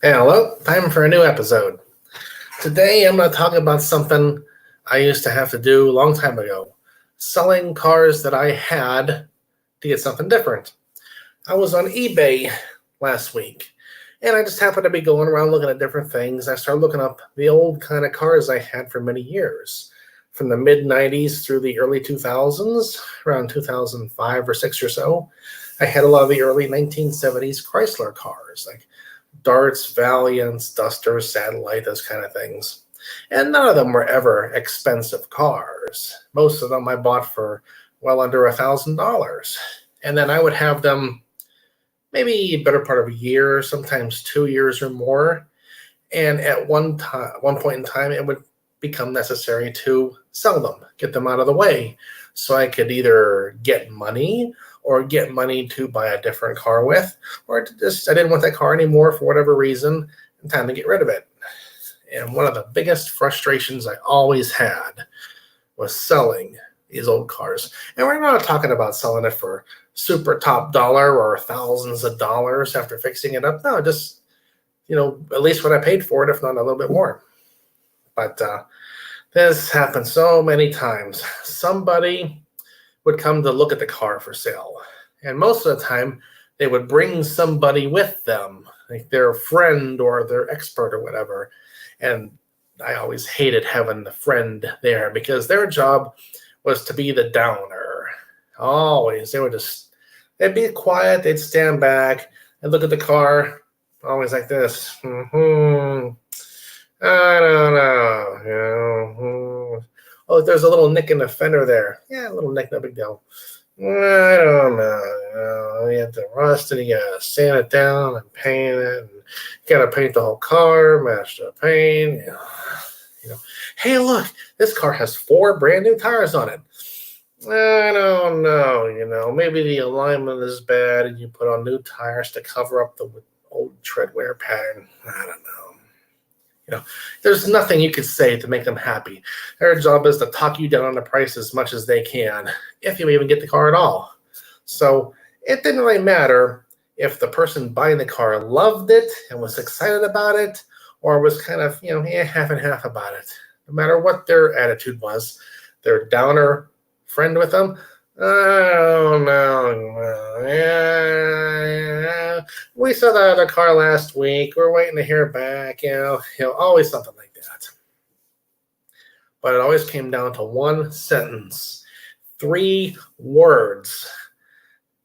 Hey, hello, time for a new episode. Today I'm going to talk about something I used to have to do a long time ago. Selling cars that I had to get something different. I was on eBay last week, and I just happened to be going around looking at different things. I started looking up the old kind of cars I had for many years. From the mid-90s through the early 2000s, around 2005 or 6 or so, I had a lot of the early 1970s Chrysler cars, like Darts, Valiants, Dusters, Satellite, those kind of things. And none of them were ever expensive cars. Most of them I bought for well under $1,000. And then I would have them maybe a better part of a year, sometimes 2 years or more. And at one point in time, it would become necessary to sell them, get them out of the way, so I could either get money or get money to buy a different car with, or to just, I didn't want that car anymore for whatever reason, and time to get rid of it. And one of the biggest frustrations I always had was selling these old cars. And we're not talking about selling it for super top dollar or thousands of dollars after fixing it up. No, just, at least what I paid for it, if not a little bit more. But this happened so many times. Somebody would come to look at the car for sale. And most of the time, they would bring somebody with them, like their friend or their expert or whatever. And I always hated having the friend there because their job was to be the downer. Always. They'd be quiet, they'd stand back and look at the car, always like this. I don't know. Oh, there's a little nick in the fender there. Yeah, a little nick, no big deal. I don't know. You have to rust it, you gotta sand it down and paint it. And you gotta paint the whole car, match the paint. Hey, look, this car has 4 brand new tires on it. I don't know. Maybe the alignment is bad and you put on new tires to cover up the old tread wear pattern. I don't know. There's nothing you could say to make them happy. Their job is to talk you down on the price as much as they can, if you even get the car at all. So it didn't really matter if the person buying the car loved it and was excited about it, or was kind of, half and half about it. No matter what their attitude was, their downer friend with them, oh, no. Yeah. We saw the other car last week. We're waiting to hear back. Always something like that. But it always came down to one sentence. 3 words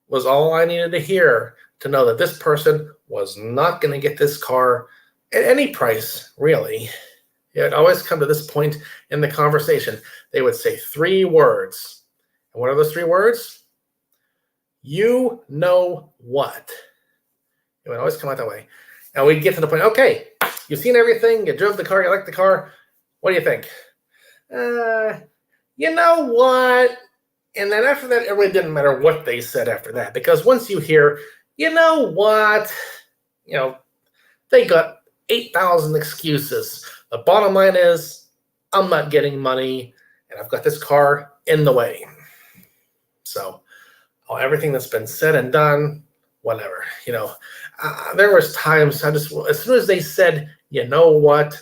was all I needed to hear to know that this person was not going to get this car at any price, really. It always come to this point in the conversation. They would say 3 words. And what are those 3 words? You know what? It would always come out that way. And we'd get to the point, okay, you've seen everything, you drove the car, you like the car. What do you think? You know what? And then after that, it really didn't matter what they said after that. Because once you hear, you know what? They got 8,000 excuses. The bottom line is, I'm not getting money, and I've got this car in the way. So, everything that's been said and done, whatever, there was times as soon as they said, you know what,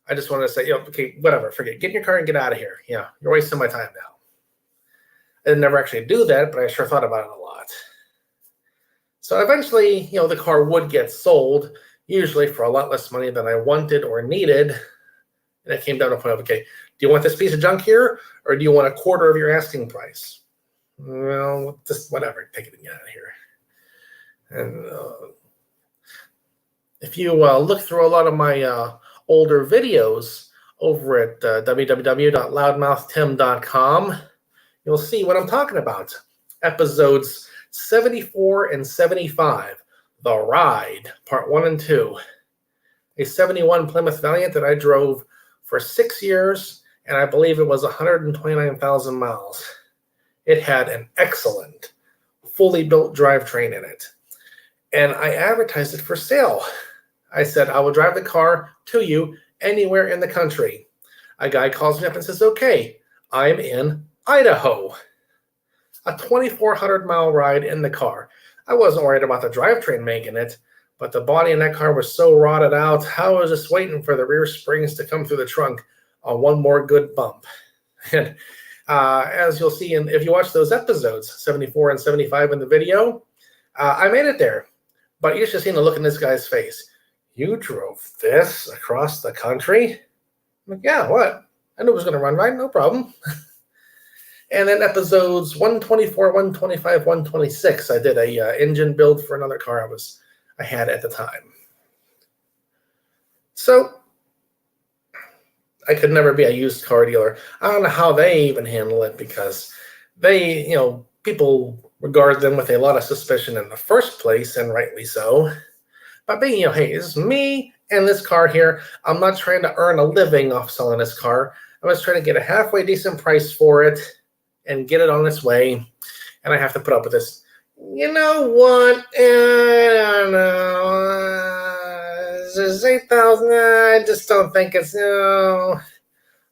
I just wanted to say, okay, whatever, forget, get in your car and get out of here. You're wasting my time now. I didn't never actually do that, but I sure thought about it a lot. So eventually, the car would get sold, usually for a lot less money than I wanted or needed. And it came down to the point of, okay, do you want this piece of junk here, or do you want a quarter of your asking price? Well, just whatever, take it and get out of here. And if you look through a lot of my older videos over at www.loudmouthtim.com, you'll see what I'm talking about. Episodes 74 and 75, The Ride, Part 1 and 2. A 71 Plymouth Valiant that I drove for 6 years, and I believe it was 129,000 miles. It had an excellent, fully built drivetrain in it. And I advertised it for sale. I said, I will drive the car to you anywhere in the country. A guy calls me up and says, okay, I'm in Idaho. A 2,400-mile ride in the car. I wasn't worried about the drivetrain making it, but the body in that car was so rotted out, I was just waiting for the rear springs to come through the trunk on one more good bump. And as you'll see, if you watch those episodes, 74 and 75 in the video, I made it there. But you should have seen the look in this guy's face. You drove this across the country? I'm like, yeah, what? I knew it was going to run right, no problem. And then episodes 124, 125, 126, I did a engine build for another car I had at the time. So I could never be a used car dealer. I don't know how they even handle it, because they, people regard them with a lot of suspicion in the first place, and rightly so. But being, hey, this is me and this car here. I'm not trying to earn a living off selling this car. I'm just trying to get a halfway decent price for it and get it on its way. And I have to put up with this. You know what? I don't know. This is 8,000. I just don't think it's, a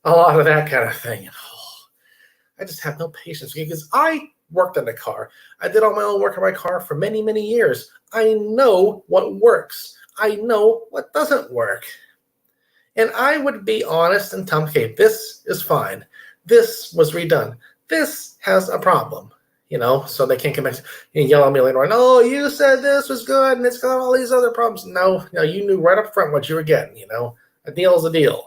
lot of that kind of thing. I just have no patience, because I worked on the car. I did all my own work on my car for many, many years. I know what works. I know what doesn't work. And I would be honest and tell them, okay, this is fine. This was redone. This has a problem, so they can't come back and yell at me later on, oh, you said this was good and it's got all these other problems. No, you knew right up front what you were getting, A deal is a deal.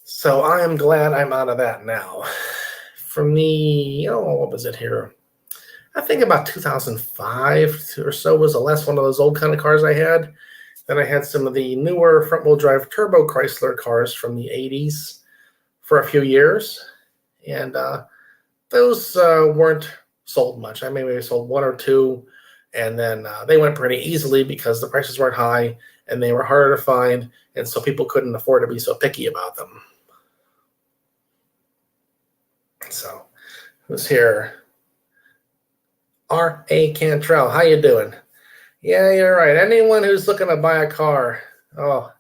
So I am glad I'm out of that now. For me, what was it here? I think about 2005 or so was the last one of those old kind of cars I had. Then I had some of the newer front-wheel drive turbo Chrysler cars from the 80s for a few years. And those weren't sold much. I maybe sold one or two, and then they went pretty easily because the prices weren't high and they were harder to find, and so people couldn't afford to be so picky about them. So, who's here? R.A. Cantrell, how you doing? Yeah, you're right. Anyone who's looking to buy a car, they'll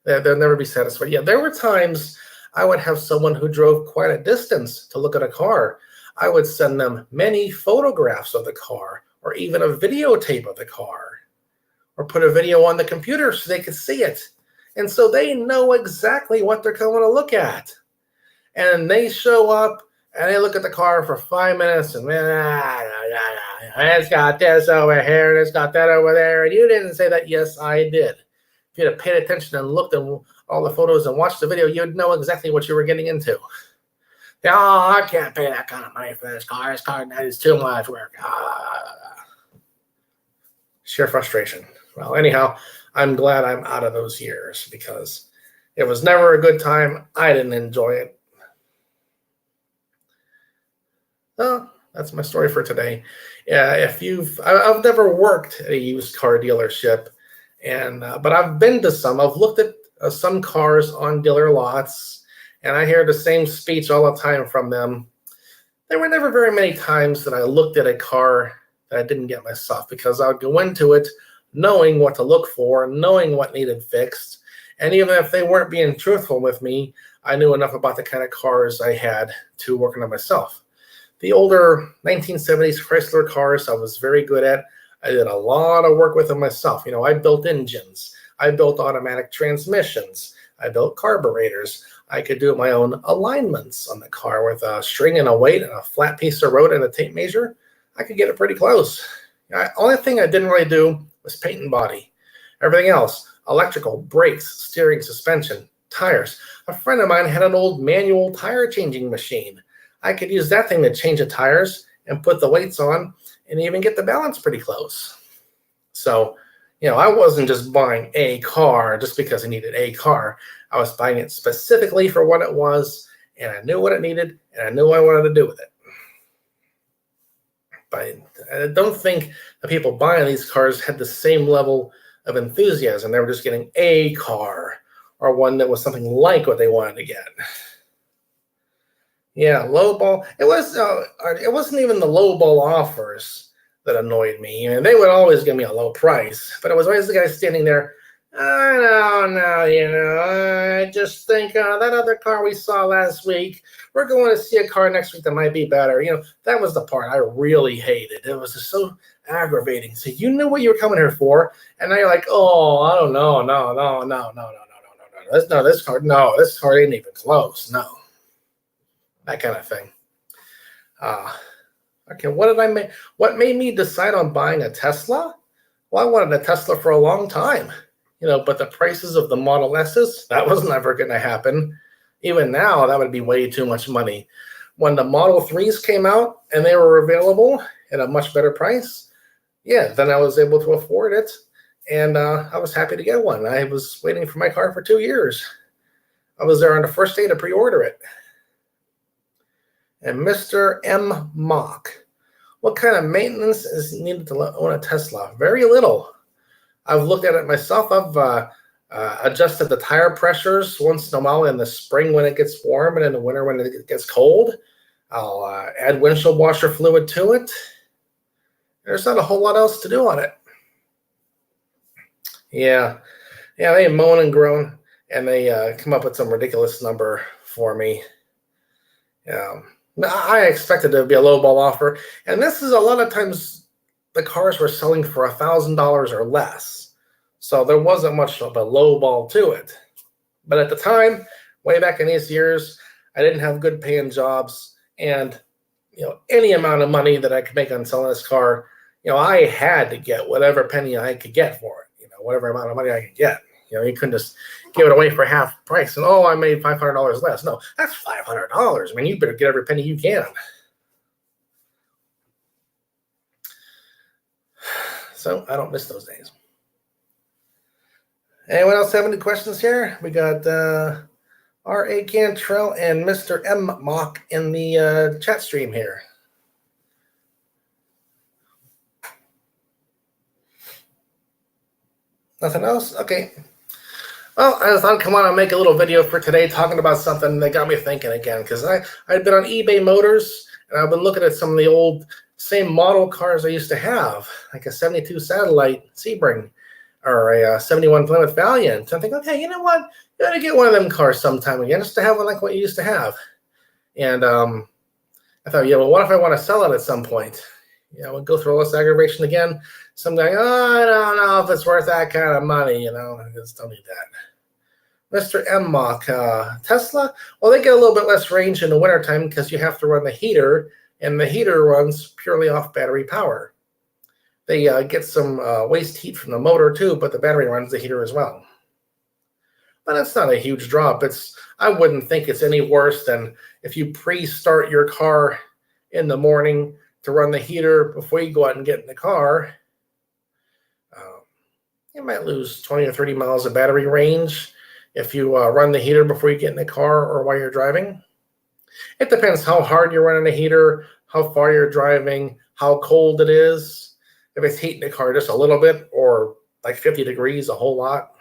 never be satisfied. Yeah, there were times I would have someone who drove quite a distance to look at a car. I would send them many photographs of the car, or even a videotape of the car, or put a video on the computer so they could see it. And so they know exactly what they're going to look at. And they show up and they look at the car for 5 minutes and it's got this over here and it's got that over there. And you didn't say that. Yes, I did. If you'd have paid attention and looked at all the photos and watched the video, you'd know exactly what you were getting into. Oh, I can't pay that kind of money for this car. This car is too much work. Sheer frustration. Well, anyhow, I'm glad I'm out of those years, because it was never a good time. I didn't enjoy it. Well, that's my story for today. I've never worked at a used car dealership, but I've been to some. I've looked at some cars on dealer lots, and I hear the same speech all the time from them. There were never very many times that I looked at a car that I didn't get myself, because I would go into it knowing what to look for, knowing what needed fixed, and even if they weren't being truthful with me, I knew enough about the kind of cars I had to work on myself. The older 1970s Chrysler cars I was very good at. I did a lot of work with them myself. I built engines. I built automatic transmissions. I built carburetors. I could do my own alignments on the car with a string and a weight and a flat piece of road and a tape measure. I could get it pretty close. Only thing I didn't really do was paint and body. Everything else, electrical, brakes, steering, suspension, tires. A friend of mine had an old manual tire changing machine. I could use that thing to change the tires and put the weights on and even get the balance pretty close. So, I wasn't just buying a car just because I needed a car. I was buying it specifically for what it was, and I knew what it needed, and I knew what I wanted to do with it. But I don't think the people buying these cars had the same level of enthusiasm. They were just getting a car, or one that was something like what they wanted to get. Yeah, lowball. It wasn't even the lowball offers that annoyed me. They would always give me a low price, but it was always the guy standing there. I don't know, I just think that other car we saw last week, we're going to see a car next week that might be better. That was the part I really hated. It was just so aggravating. So you knew what you were coming here for, and now you're like, oh, I don't know, this car ain't even close, no, that kind of thing. Okay, what did I make? What made me decide on buying a Tesla? Well, I wanted a Tesla for a long time, but the prices of the Model S's, that was never going to happen. Even now, that would be way too much money. When the Model 3s came out and they were available at a much better price, yeah, then I was able to afford it, and I was happy to get one. I was waiting for my car for 2 years. I was there on the first day to pre-order it. And Mr. M. Mock, what kind of maintenance is needed to own a Tesla? Very little. I've looked at it myself. I've adjusted the tire pressures once in a while in the spring when it gets warm, and in the winter when it gets cold. I'll add windshield washer fluid to it. There's not a whole lot else to do on it. Yeah, they moan and groan, and they come up with some ridiculous number for me. I expected it to be a lowball offer, and this is a lot of times the cars were selling for $1,000 or less, so there wasn't much of a lowball to it. But at the time, way back in these years, I didn't have good paying jobs, and any amount of money that I could make on selling this car, I had to get whatever penny I could get for it, whatever amount of money I could get. You couldn't just give it away for half price and, I made $500 less. No, that's $500. I mean, you better get every penny you can. So I don't miss those days. Anyone else have any questions here? We got R.A. Cantrell and Mr. M. Mock in the chat stream here. Nothing else? Okay. Well, I thought I'd come on and make a little video for today talking about something that got me thinking again, because I'd been on eBay Motors, and I've been looking at some of the old same model cars I used to have, like a 72 Satellite Sebring or a 71 Plymouth Valiant. I'm thinking, okay, you know what? You got to get one of them cars sometime again, just to have one like what you used to have. And I thought, well, what if I want to sell it at some point? We'll go through all this aggravation again. Some guy, I don't know if it's worth that kind of money, I just don't need that. Mr. M. Mock, Tesla, well, they get a little bit less range in the wintertime because you have to run the heater, and the heater runs purely off battery power. They get some waste heat from the motor too, but the battery runs the heater as well. But it's not a huge drop. I wouldn't think it's any worse than if you pre-start your car in the morning to run the heater before you go out and get in the car. You might lose 20 or 30 miles of battery range if you run the heater before you get in the car or while you're driving. It depends how hard you're running the heater, how far you're driving, how cold it is. If it's heating the car just a little bit or like 50 degrees, a whole lot.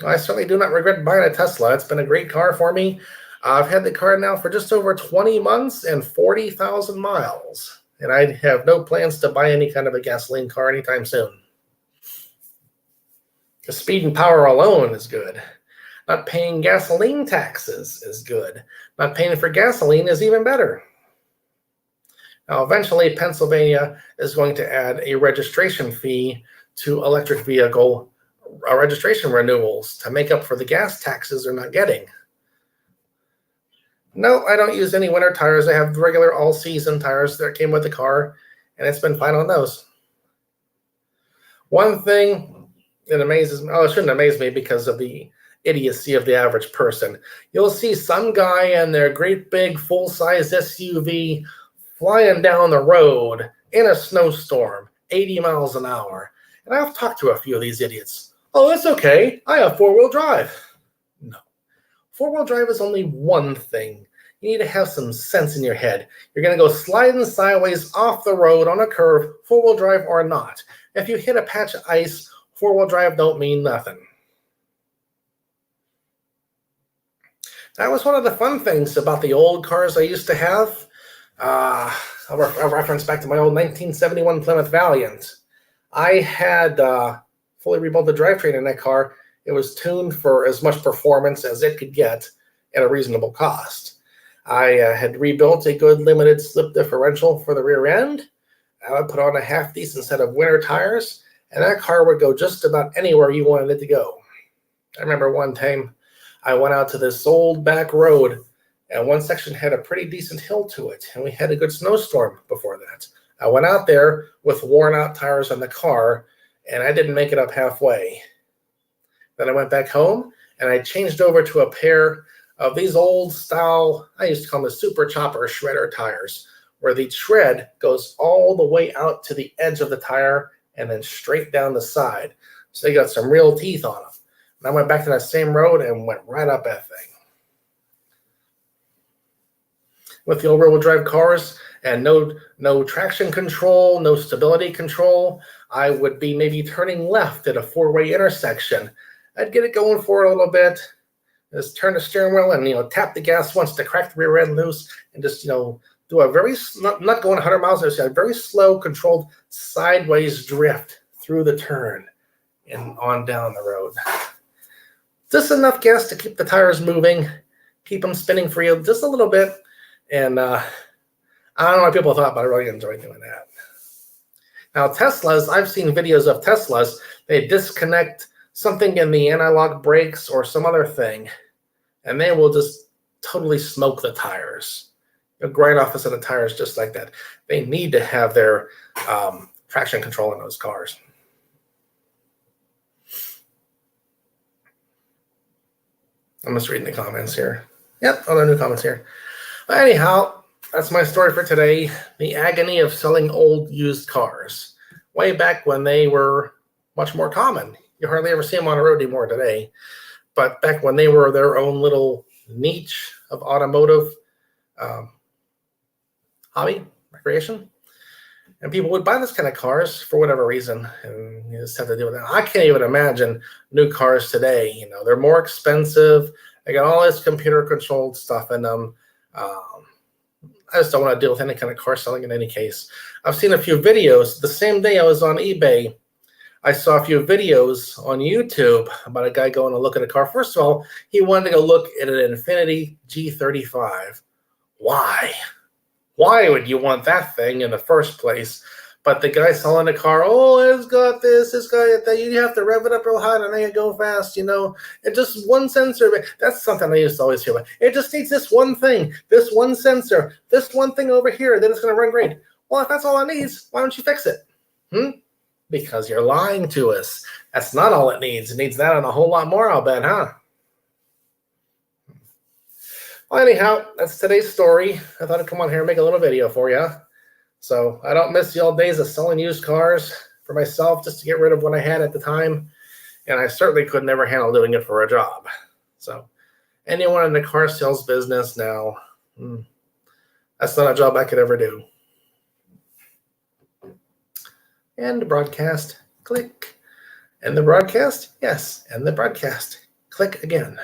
I certainly do not regret buying a Tesla. It's been a great car for me. I've had the car now for just over 20 months and 40,000 miles. And I have no plans to buy any kind of a gasoline car anytime soon. The speed and power alone is good. Not paying gasoline taxes is good. Not paying for gasoline is even better. Now, eventually, Pennsylvania is going to add a registration fee to electric vehicle registration renewals to make up for the gas taxes they're not getting. No, I don't use any winter tires. I have regular all-season tires that came with the car, and it's been fine on those. One thing that amazes me, it shouldn't amaze me because of the idiocy of the average person. You'll see some guy in their great big full-size SUV flying down the road in a snowstorm, 80 miles an hour. And I've talked to a few of these idiots. Oh, it's okay. I have four-wheel drive. No. Four-wheel drive is only one thing. You need to have some sense in your head. You're going to go sliding sideways off the road on a curve, four-wheel drive or not. If you hit a patch of ice, four-wheel drive don't mean nothing. That was one of the fun things about the old cars I used to have. I'll reference back to my old 1971 Plymouth Valiant. I had fully rebuilt the drivetrain in that car. It was tuned for as much performance as it could get at a reasonable cost. I had rebuilt a good limited slip differential for the rear end. I would put on a half-decent set of winter tires, and that car would go just about anywhere you wanted it to go. I remember one time I went out to this old back road, and one section had a pretty decent hill to it, and we had a good snowstorm before that. I went out there with worn-out tires on the car, and I didn't make it up halfway. Then I went back home, and I changed over to a pair of these old style, I used to call them the super chopper shredder tires, where the tread goes all the way out to the edge of the tire and then straight down the side. So they got some real teeth on them. And I went back to that same road and went right up that thing. With the old rear-wheel drive cars and no traction control, no stability control, I would be maybe turning left at a four-way intersection. I'd get it going for a little bit, just turn the steering wheel and tap the gas once to crack the rear end loose, and just do a very not going 100 miles an hour, a very slow, controlled sideways drift through the turn and on down the road. Just enough gas to keep the tires moving, keep them spinning for you just a little bit, and I don't know what people thought, but I really enjoyed doing that. Now Teslas, I've seen videos of Teslas. They disconnect something in the anti-lock brakes or some other thing, and they will just totally smoke the tires. Grind off a set of tires just like that. They need to have their traction control in those cars. I'm just reading the comments here. Yep, other new comments here. But anyhow, that's my story for today. The agony of selling old used cars. Way back when they were much more common. You hardly ever see them on the road anymore today. But back when they were their own little niche of automotive hobby, recreation, and people would buy this kind of cars for whatever reason, and you just have to deal with that. I can't even imagine new cars today. They're more expensive. They got all this computer-controlled stuff in them. I just don't want to deal with any kind of car selling in any case. I've seen a few videos. The same day I was on eBay, I saw a few videos on YouTube about a guy going to look at a car. First of all, he wanted to go look at an Infiniti G35. Why? Why would you want that thing in the first place? But the guy selling the car, it's got this, it's got that. You have to rev it up real high to make it go fast, It just one sensor. That's something I used to always hear about. It just needs this one thing, this one sensor, this one thing over here, then it's going to run great. Well, if that's all it needs, why don't you fix it? Because you're lying to us. That's not all it needs. It needs that and a whole lot more, I'll bet, huh? Well, anyhow, that's today's story. I thought I'd come on here and make a little video for you. So I don't miss the old days of selling used cars for myself just to get rid of what I had at the time. And I certainly could never handle doing it for a job. So anyone in the car sales business now, that's not a job I could ever do. And broadcast, click. And the broadcast, yes. And the broadcast, click again.